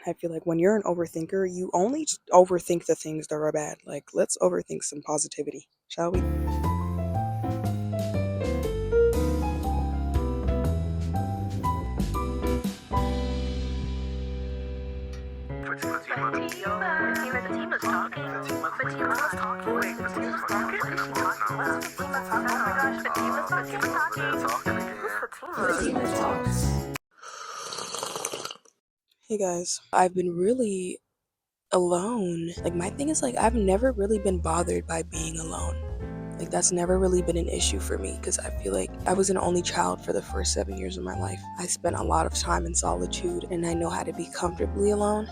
I feel like when you're an overthinker, you only overthink the things that are bad. Like, let's overthink some positivity, shall we? Fatima's talking. Fatima's talking. Wait, Fatima's talking? What is she talking? What's Fatima talking? Oh my gosh, Fatima's talking. Who's Fatima? Hey guys, I've been really alone. Like, my thing is, like, I've never really been bothered by being alone. Like, that's never really been an issue for me because I feel like I was an only child for the first 7 years of my life. I spent a lot of time in solitude and I know how to be comfortably alone.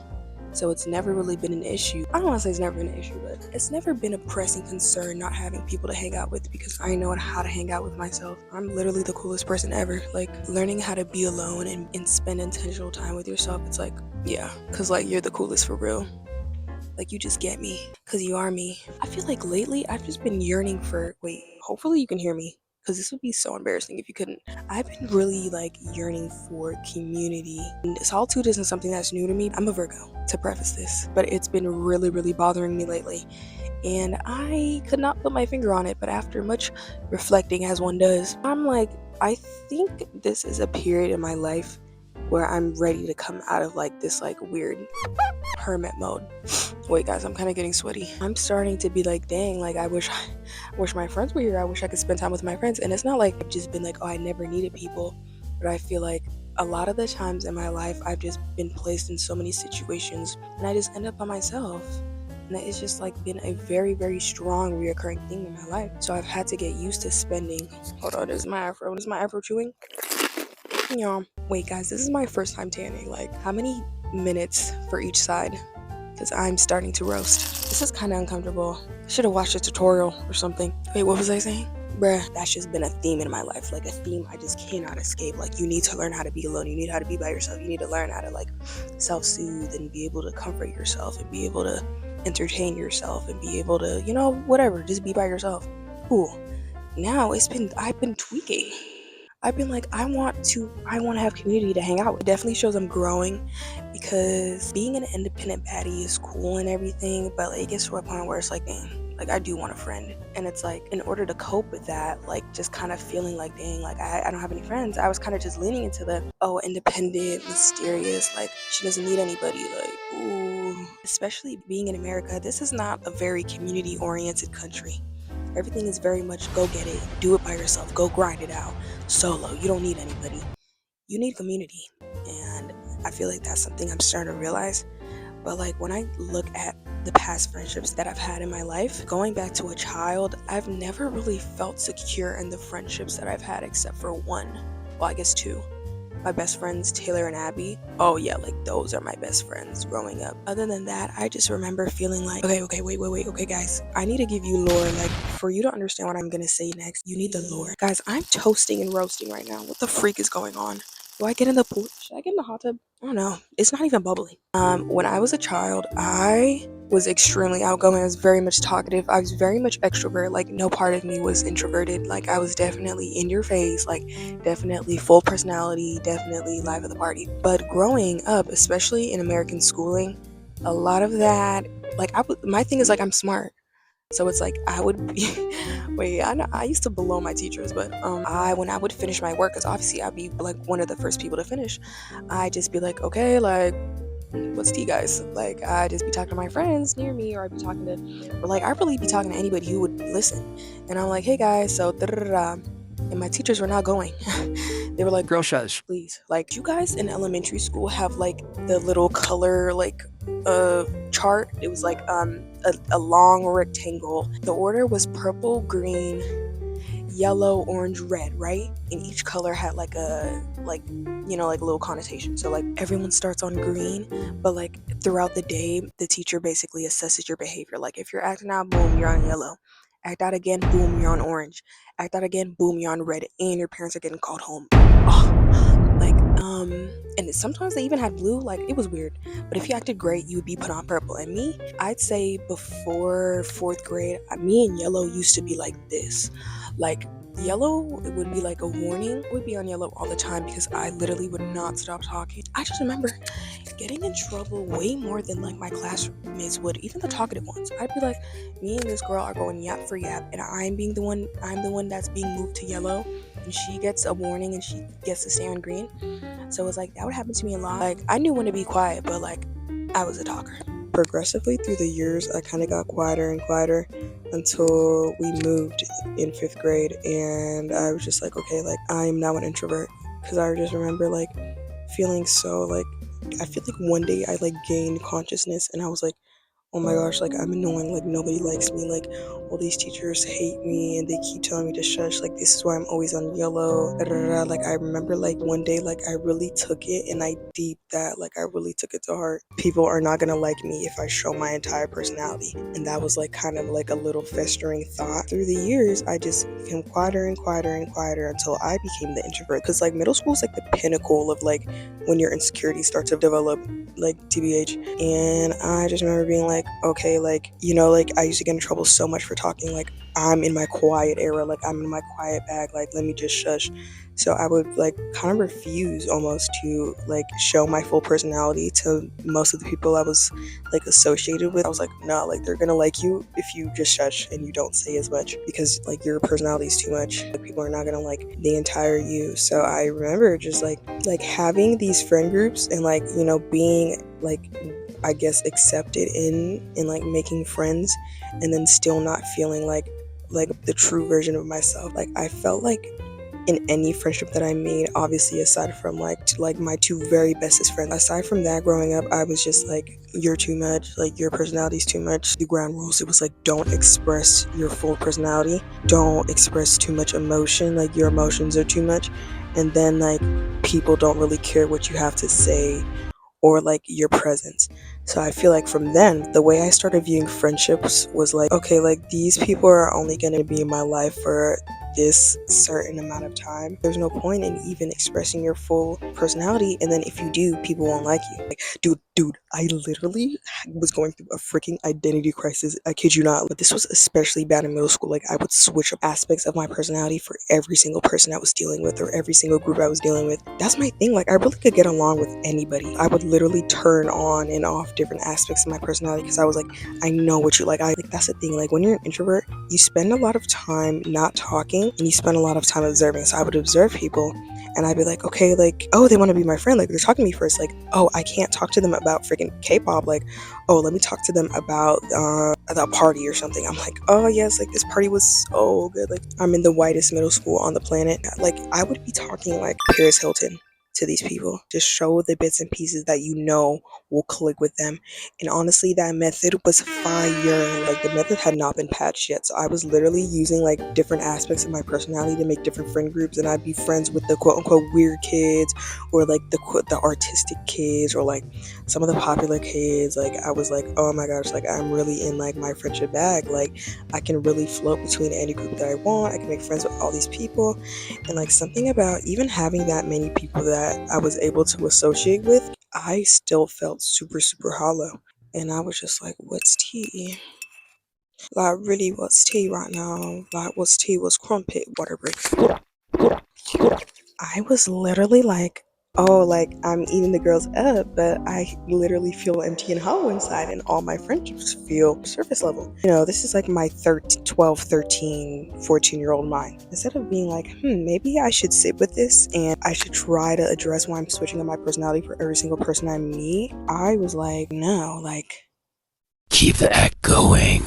So it's never really been an issue. I don't want to say it's never been an issue, but it's never been a pressing concern not having people to hang out with because I know how to hang out with myself. I'm literally the coolest person ever. Like, learning how to be alone and spend intentional time with yourself, it's like, yeah, because like you're the coolest for real. Like, you just get me because you are me. I feel like lately I've just been yearning for, wait, hopefully you can hear me because this would be so embarrassing if you couldn't. I've been really like yearning for community. And solitude isn't something that's new to me. I'm a Virgo, to preface this, but it's been really, really bothering me lately. And I could not put my finger on it, but after much reflecting, as one does, I'm like, I think this is a period in my life where I'm ready to come out of like this like weird hermit mode. Wait guys, I'm kind of getting sweaty. I'm starting to be like, dang, like I wish my friends were here. I wish I could spend time with my friends. And it's not like I've just been like, oh, I never needed people, but I feel like a lot of the times in my life I've just been placed in so many situations and I just end up by myself. And it's just like been a very, very strong reoccurring thing in my life. So I've had to get used to spending. Hold on, this is my afro. This is my afro chewing. Yeah. Wait guys, this is my first time tanning. Like, how many minutes for each side? Because I'm starting to roast. This is kind of uncomfortable. I should have watched a tutorial or something. Wait, what was I saying? Bruh, that's just been a theme in my life. Like, a theme I just cannot escape. Like, you need to learn how to be alone. You need how to be by yourself. You need to learn how to like self-soothe and be able to comfort yourself and be able to entertain yourself and be able to, you know, whatever, just be by yourself. Ooh, now I've been tweaking. I've been like, I want to have community to hang out with. It definitely shows I'm growing because being an independent baddie is cool and everything, but like, it gets to a point where it's like, dang, like I do want a friend. And it's like, in order to cope with that, like just kind of feeling like, dang, like I don't have any friends, I was kind of just leaning into the, oh, independent, mysterious, like she doesn't need anybody, like, ooh. Especially being in America, this is not a very community oriented country. Everything is very much go get it, do it by yourself, go grind it out, solo. You don't need anybody. You need community. And I feel like that's something I'm starting to realize. But like when I look at the past friendships that I've had in my life, going back to a child, I've never really felt secure in the friendships that I've had except for one. Well, I guess two. My best friends, Taylor and Abby. Oh yeah, like those are my best friends growing up. Other than that, I just remember feeling like, okay, wait. Okay, guys, I need to give you lore. Like, for you to understand what I'm gonna say next, you need the lore. Guys, I'm toasting and roasting right now. What the freak is going on? Do I get in the pool? Should I get in the hot tub? I don't know. It's not even bubbly. When I was a child, I was extremely outgoing. I was very much talkative. I was very much extrovert. Like, no part of me was introverted. Like, I was definitely in your face. Like, definitely full personality. Definitely life of the party. But growing up, especially in American schooling, a lot of that, like, my thing is like I'm smart. So it's like I would be, wait, I know I used to below my teachers, but when I would finish my work, because obviously I'd be like one of the first people to finish, I'd just be like, okay, like, what's tea, guys? Like, I'd just be talking to my friends near me, or I'd be talking to, or like, I'd really be talking to anybody who would listen. And I'm like, hey guys, so da-da-da-da. And my teachers were not going. They were like, Girl shush. please. Like, you guys in elementary school have like the little color like chart. It was like a long rectangle. The order was purple, green, yellow, orange, red, right? And each color had like a like a little connotation. So like everyone starts on green, but like throughout the day the teacher basically assesses your behavior. Like, if you're acting out, boom, you're on yellow. Act out again, boom, you're on orange. Act out again, boom, you're on red, and your parents are getting called home. Oh, like, and sometimes they even had blue. Like, it was weird. But if you acted great, you would be put on purple. And me, I'd say before fourth grade, me and yellow used to be like this. Like, yellow, it would be like a warning. I would be on yellow all the time because I literally would not stop talking. I just remember getting in trouble way more than like my classmates would, even the talkative ones. I'd be like, me and this girl are going yap for yap, and I'm the one that's being moved to yellow, and she gets a warning and she gets to stay on green. So it's like that would happen to me a lot. Like I knew when to be quiet, but like I was a talker. Progressively through the years, I kind of got quieter and quieter until we moved in 5th grade, and I was just like, okay, like I am now an introvert, because I just remember like feeling so like I feel like one day I like gained consciousness and I was like, oh my gosh, like I'm annoying, like nobody likes me, like all these teachers hate me and they keep telling me to shush, like this is why I'm always on yellow, da, da, da, da. Like I remember like one day like I really took it and I deeped that, like I really took it to heart. People are not gonna like me if I show my entire personality, and that was like kind of like a little festering thought. Through the years I just became quieter and quieter and quieter until I became the introvert, because like middle school is like the pinnacle of like when your insecurities start to develop, like TBH. And I just remember being like, okay, like, you know, like I used to get in trouble so much for talking, like I'm in my quiet era, like I'm in my quiet bag, like let me just shush. So I would like kind of refuse almost to like show my full personality to most of the people I was like associated with. I was like, nah, like they're gonna like you if you just shush and you don't say as much, because like your personality is too much. Like people are not gonna like the entire you. So I remember just like having these friend groups and like, you know, being like, I guess, accepted in like making friends, and then still not feeling like the true version of myself. Like I felt like in any friendship that I made, obviously aside from like my two very bestest friends, aside from that, growing up I was just like, you're too much, like your personality's too much. The ground rules, it was like, don't express your full personality, don't express too much emotion, like your emotions are too much, and then like people don't really care what you have to say or like your presence. So I feel like from then, the way I started viewing friendships was like, okay, like these people are only going to be in my life for this certain amount of time. There's no point in even expressing your full personality, and then if you do, people won't like you. Like, dude, I literally was going through a freaking identity crisis. I kid you not. But this was especially bad in middle school. Like I would switch up aspects of my personality for every single person I was dealing with or every single group I was dealing with. That's my thing. Like I really could get along with anybody. I would literally turn on and off different aspects of my personality because I was like, I know what you like. I like that's the thing. Like when you're an introvert, you spend a lot of time not talking and you spend a lot of time observing. So I would observe people and I'd be like, okay, like, oh, they want to be my friend. Like they're talking to me first. Like, oh, I can't talk to them about freaking K-pop. Like, oh, let me talk to them about a party or something. I'm like, oh yes, like this party was so good. Like I'm in the whitest middle school on the planet. Like I would be talking like Paris Hilton to these people. Just show the bits and pieces that you know will click with them. And honestly, that method was fire. Like the method had not been patched yet. So I was literally using like different aspects of my personality to make different friend groups, and I'd be friends with the quote unquote weird kids, or like the artistic kids, or like some of the popular kids. Like I was like, oh my gosh, like I'm really in like my friendship bag. Like I can really float between any group that I want. I can make friends with all these people. And like something about even having that many people that I was able to associate with, I still felt super, super hollow. And I was just like, what's tea? Like, really, what's tea right now? Like, what's tea? What's crumpet? Water breaks. I was literally like, oh, like I'm eating the girls up, but I literally feel empty and hollow inside, and all my friendships feel surface level. You know, this is like my 13, 12, 13, 14-year-old mind. Instead of being like, maybe I should sit with this and I should try to address why I'm switching up my personality for every single person I meet, I was like, no, like, keep the act going.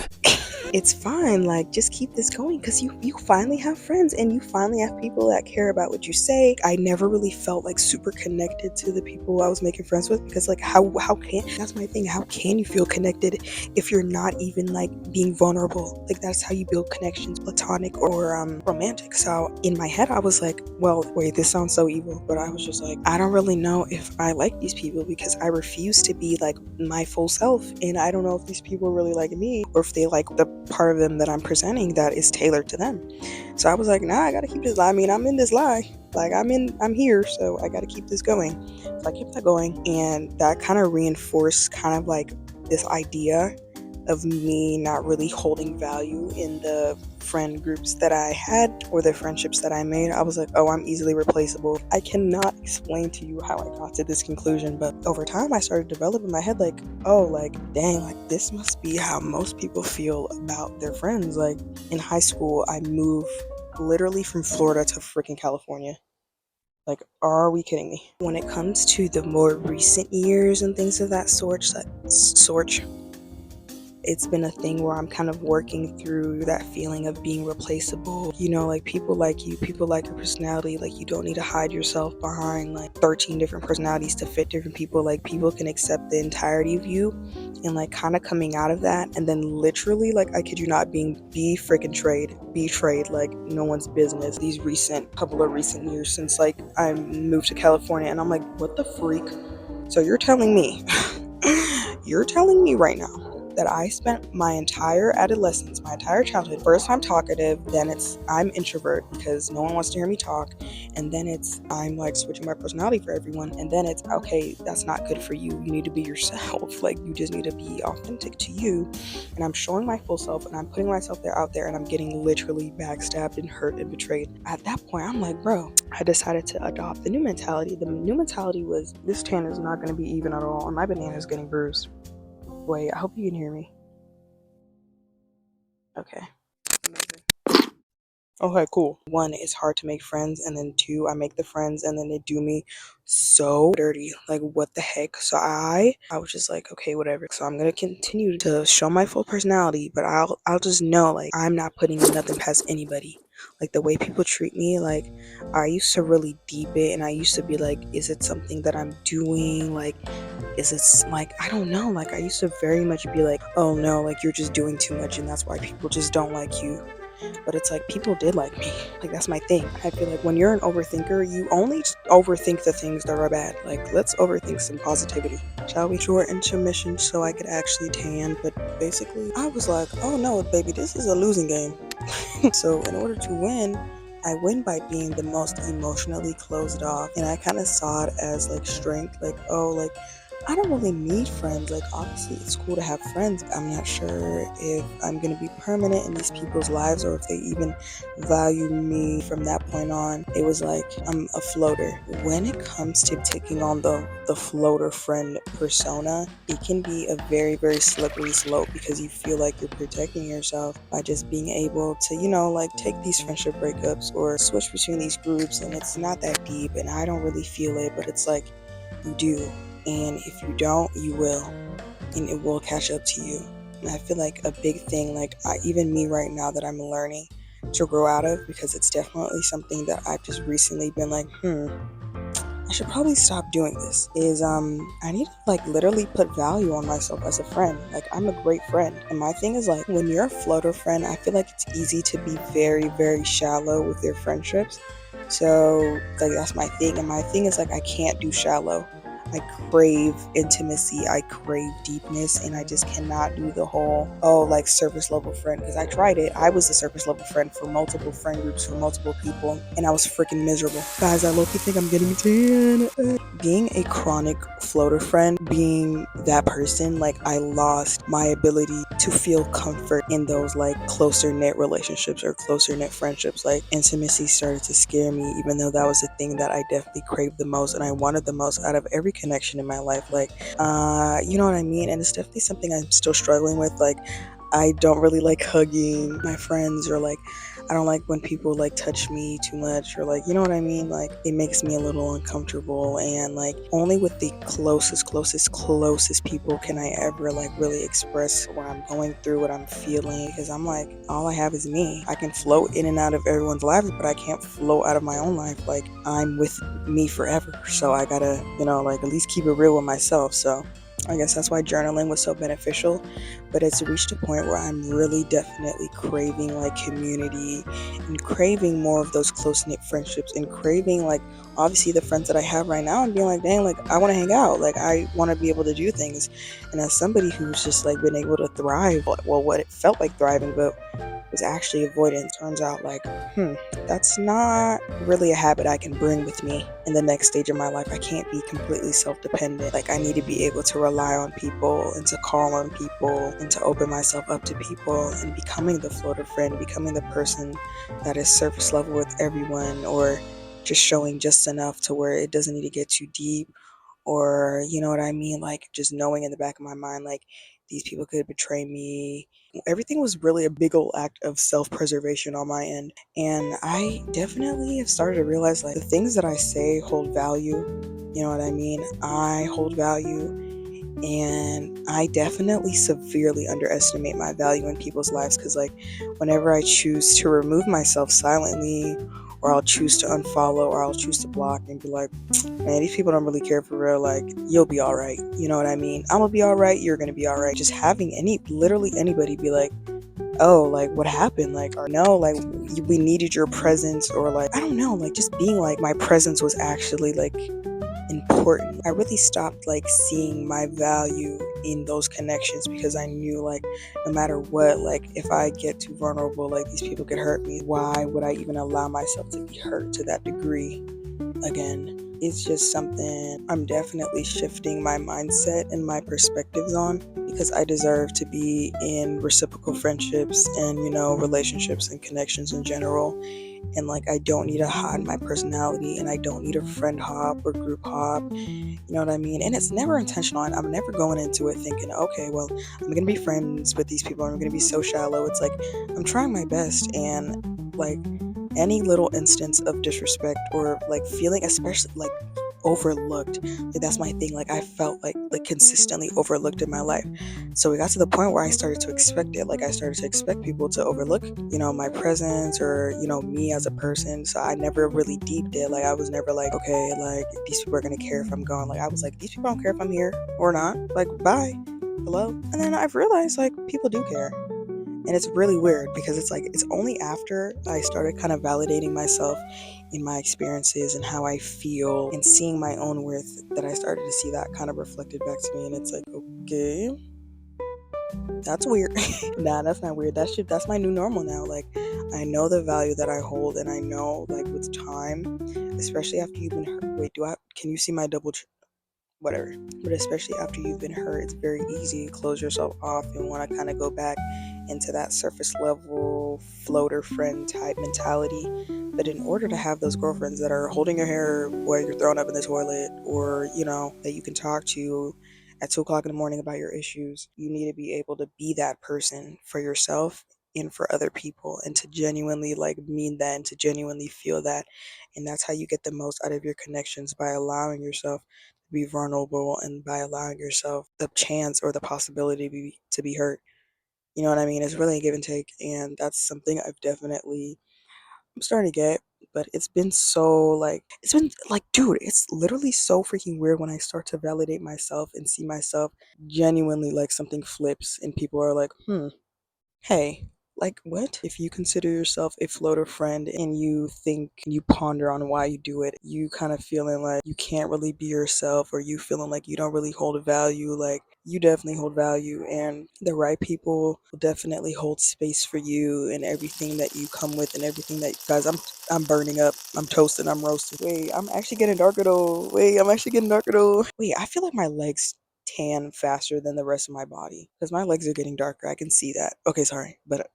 It's fine, like just keep this going, because you finally have friends and you finally have people that care about what you say. I never really felt like super connected to the people I was making friends with, because like how can, that's my thing, how can you feel connected if you're not even like being vulnerable? Like that's how you build connections, platonic or romantic. So in my head I was like, well, wait, this sounds so evil, but I was just like, I don't really know if I like these people, because I refuse to be like my full self, and I don't know if these people really like me or if they like the part of them that I'm presenting that is tailored to them. So I was like, nah, I gotta keep this lie. I mean, I'm in this lie. Like I'm here, so I gotta keep this going. So I kept that going, and that kind of reinforced kind of like this idea of me not really holding value in the friend groups that I had or the friendships that I made. I was like, oh, I'm easily replaceable. I cannot explain to you how I got to this conclusion, but over time I started developing in my head like, oh, like, dang, like this must be how most people feel about their friends. Like in high school, I moved literally from Florida to freaking California. Like, are we kidding me? When it comes to the more recent years and things of that sort, it's been a thing where I'm kind of working through that feeling of being replaceable. You know, like people like you, people like your personality. Like you don't need to hide yourself behind like 13 different personalities to fit different people. Like people can accept the entirety of you, and like kind of coming out of that, and then literally, like I kid you not, be freaking betrayed like no one's business. These couple of recent years since like I moved to California, and I'm like, what the freak? So you're telling me, you're telling me right now that I spent my entire adolescence, my entire childhood, first I'm talkative, then it's I'm introvert because no one wants to hear me talk, and then it's I'm like switching my personality for everyone, and then it's okay, that's not good for you. You need to be yourself. Like you just need to be authentic to you. And I'm showing my full self and I'm putting myself out there and I'm getting literally backstabbed and hurt and betrayed. At that point, I'm like, bro, I decided to adopt the new mentality. The new mentality was this tan is not gonna be even at all, and my banana is getting bruised. Wait, I hope you can hear me. Okay. Amazing. Okay, cool. One, it's hard to make friends, and then two, I make the friends and then they do me so dirty. Like what the heck? So I was just like, okay, whatever. So I'm gonna continue to show my full personality, but I'll just know like I'm not putting nothing past anybody. Like the way people treat me, like I used to really deep it and I used to be like, is it something that I'm doing? Like is it like I don't know, like I used to very much be like, oh no, like you're just doing too much and that's why people just don't like you. But it's like people did like me. Like that's my thing. I feel like when you're an overthinker, you only overthink the things that are bad. Like let's overthink some positivity. Shall we? Short intermission so I could actually tan. But basically, I was like, oh no, baby, this is a losing game. So in order to win, I win by being the most emotionally closed off, and I kind of saw it as like strength. Like, oh, like I don't really need friends. Like, obviously, it's cool to have friends, but I'm not sure if I'm going to be permanent in these people's lives or if they even value me from that point on. It was like I'm a floater. When it comes to taking on the floater friend persona, it can be a very, very slippery slope because you feel like you're protecting yourself by just being able to, like take these friendship breakups or switch between these groups, and it's not that deep, and I don't really feel it, but it's like you do. And if you don't, you will, and it will catch up to you. And I feel like a big thing, like even me right now, that I'm learning to grow out of, because it's definitely something that I've just recently been like, I should probably stop doing this, is I need to like literally put value on myself as a friend. Like I'm a great friend, and my thing is like when you're a floater friend, I feel like it's easy to be very, very shallow with your friendships. So like that's my thing, and my thing is like I can't do shallow. I crave intimacy, I crave deepness, and I just cannot do the whole, oh, like surface level friend, because I tried it. I was a surface level friend for multiple friend groups, for multiple people, and I was freaking miserable. Guys, I low-key think I'm getting 10. Being a chronic floater friend, being that person, like I lost my ability to feel comfort in those like closer knit relationships or closer knit friendships. Like intimacy started to scare me, even though that was the thing that I definitely craved the most and I wanted the most out of every connection in my life. Like you know what I mean? And it's definitely something I'm still struggling with. Like I don't really like hugging my friends, or like I don't like when people like touch me too much, or like, you know what I mean? Like it makes me a little uncomfortable, and like only with the closest people can I ever like really express what I'm going through, what I'm feeling, because I'm like, all I have is me. I can float in and out of everyone's lives, but I can't float out of my own life. Like I'm with me forever. So I gotta, like at least keep it real with myself. So I guess that's why journaling was so beneficial, but it's reached a point where I'm really definitely craving like community and craving more of those close knit friendships and craving like obviously the friends that I have right now and being like, dang, like I want to hang out, like I want to be able to do things. And as somebody who's just like been able to thrive, well, what it felt like thriving, but was actually avoidance. Turns out, like, that's not really a habit I can bring with me in the next stage of my life. I can't be completely self dependent. Like, I need to be able to rely on people and to call on people and to open myself up to people and becoming the floater friend, becoming the person that is surface level with everyone, or just showing just enough to where it doesn't need to get too deep, or you know what I mean, like just knowing in the back of my mind, like these people could betray me. Everything was really a big old act of self-preservation on my end, and I definitely have started to realize like the things that I say hold value. You know what I mean? I hold value, and I definitely severely underestimate my value in people's lives, because like whenever I choose to remove myself silently, or I'll choose to unfollow, or I'll choose to block and be like, man, these people don't really care for real, like you'll be all right. You know what I mean? I'm gonna be all right, you're gonna be all right. Just having literally anybody be like, oh, like what happened, like, or no, like we needed your presence, or like I don't know, like just being like my presence was actually like important. I really stopped like seeing my value in those connections, because I knew like no matter what, like if I get too vulnerable, like these people could hurt me. Why would I even allow myself to be hurt to that degree again? It's just something I'm definitely shifting my mindset and my perspectives on, because I deserve to be in reciprocal friendships and, relationships and connections in general. And like, I don't need to hide my personality, and I don't need a friend hop or group hop. You know what I mean? And it's never intentional. And I'm never going into it thinking, okay, well, I'm going to be friends with these people. I'm going to be so shallow. It's like, I'm trying my best. And like, any little instance of disrespect or like feeling, especially like overlooked, like that's my thing. Like I felt like consistently overlooked in my life. So we got to the point where I started to expect it. Like I started to expect people to overlook, my presence, or me as a person. So I never really deeped it. Like I was never like, okay, like these people are gonna care if I'm gone. Like I was like, these people don't care if I'm here or not. Like bye, hello. And then I've realized like people do care. And it's really weird, because it's like it's only after I started kind of validating myself in my experiences and how I feel and seeing my own worth that I started to see that kind of reflected back to me. And it's like, okay, that's weird. Nah, that's not weird. That's my new normal now. Like I know the value that I hold, and I know like with time, especially after you've been hurt. Wait, can you see my whatever. But especially after you've been hurt, it's very easy to close yourself off and want to kind of go back into that surface level floater friend type mentality. But in order to have those girlfriends that are holding your hair while you're thrown up in the toilet, or that you can talk to at 2 o'clock in the morning about your issues, you need to be able to be that person for yourself and for other people, and to genuinely like mean that, and to genuinely feel that. And that's how you get the most out of your connections, by allowing yourself to be vulnerable, and by allowing yourself the chance or the possibility to be hurt. You know what I mean? It's really a give and take, and that's something I'm starting to get. But it's been like, dude, it's literally so freaking weird when I start to validate myself and see myself genuinely, like something flips and people are like, hey, like what? If you consider yourself a floater friend and you think, you ponder on why you do it, you kind of feeling like you can't really be yourself, or you feeling like you don't really hold a value, like you definitely hold value, and the right people will definitely hold space for you and everything that you come with, and everything that, guys, I'm burning up, I'm toasted, I'm roasted. Wait, I'm actually getting darker though. Wait, I'm actually getting darker though. Wait, I feel like my legs tan faster than the rest of my body, because my legs are getting darker. I can see that. Okay, sorry, but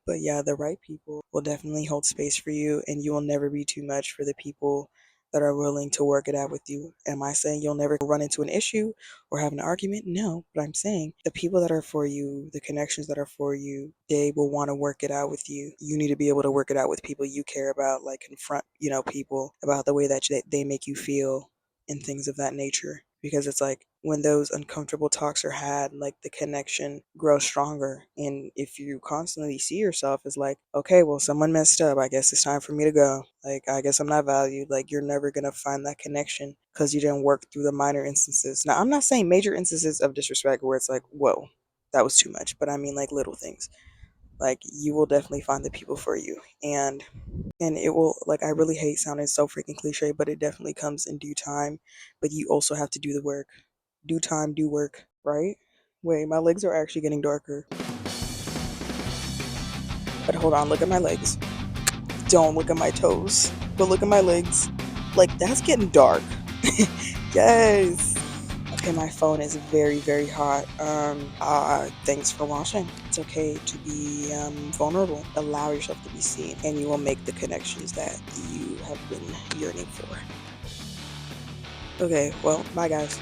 but yeah, the right people will definitely hold space for you, and you will never be too much for the people that are willing to work it out with you. Am I saying you'll never run into an issue or have an argument? No, but I'm saying the people that are for you, the connections that are for you, they will want to work it out with you. You need to be able to work it out with people you care about, like confront, people about the way that they make you feel and things of that nature. Because it's like when those uncomfortable talks are had, like the connection grows stronger. And if you constantly see yourself as like, okay, well, someone messed up, I guess it's time for me to go. Like, I guess I'm not valued. Like, you're never going to find that connection because you didn't work through the minor instances. Now, I'm not saying major instances of disrespect where it's like, whoa, that was too much. But I mean, like, little things. Like, you will definitely find the people for you. And it will, like, I really hate sounding so freaking cliche, but it definitely comes in due time. But you also have to do the work. Do time, do work, right? Wait, my legs are actually getting darker. But hold on, look at my legs. Don't look at my toes, but look at my legs. Like, that's getting dark. Yes. Okay, my phone is very, very hot. Thanks for watching. It's okay to be vulnerable. Allow yourself to be seen, and you will make the connections that you have been yearning for. Okay, well, bye guys.